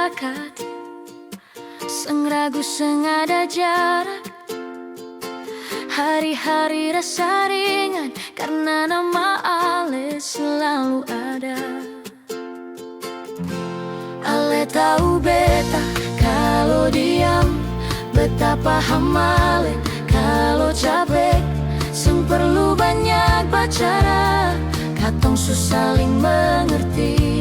dekat, seng ragu seng ada jarak. Hari-hari rasa ringan karena nama Ale selalu ada. Ale tahu beta kalau diam, beta paham Ale kalau capek. Seng perlu banyak bicara, katong saling mengerti.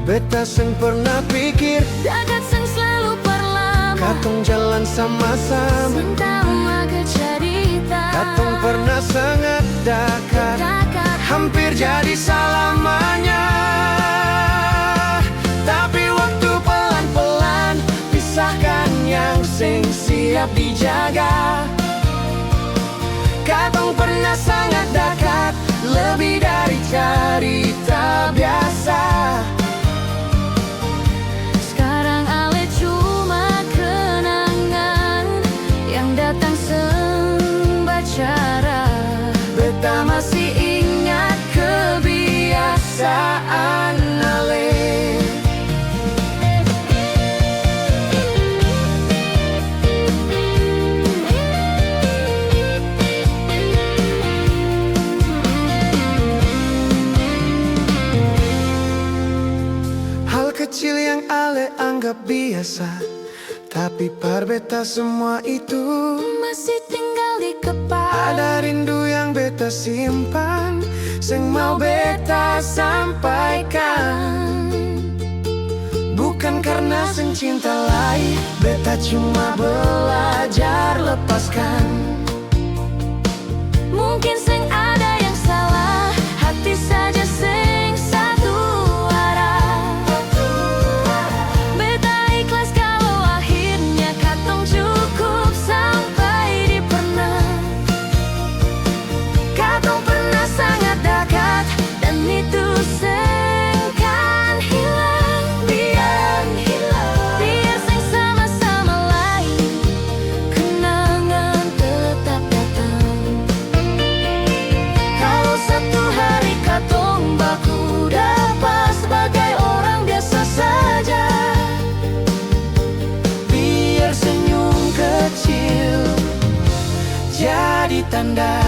Beta seng pernah pikir Dekat seng selalu perlama, katong jalan sama-sama. seng tahu maka cerita. Katong pernah sangat dekat, hampir jadi selamanya. Tapi waktu pelan-pelan pisahkan yang sing siap dijaga. Katong pernah sangat dekat, lebih dari cerita biasa. Sekarang Ale cuma kenangan yang datang sembacara. Beta masih ingat kebiasaan Ale. Hal kecil yang Ale anggap biasa, tapi par beta semua itu Masih tinggal di kepala. ada rindu yang beta simpan, seng mau beta sampaikan. Bukan karena seng cinta lain, beta cuma belajar lepaskan. Mungkin seng ada yang salah, hati saja seng satu arah. Beta ikhlas kalau akhirnya katong cukup sampai di pernah. Katong pernah sangat dekat, dan itu seng kan hilang. Biar seng sama-sama lain, kenangan tetap datang. Kalau satu hari katong baku dapat sebagai orang biasa saja, biar senyum kecil jadi tanda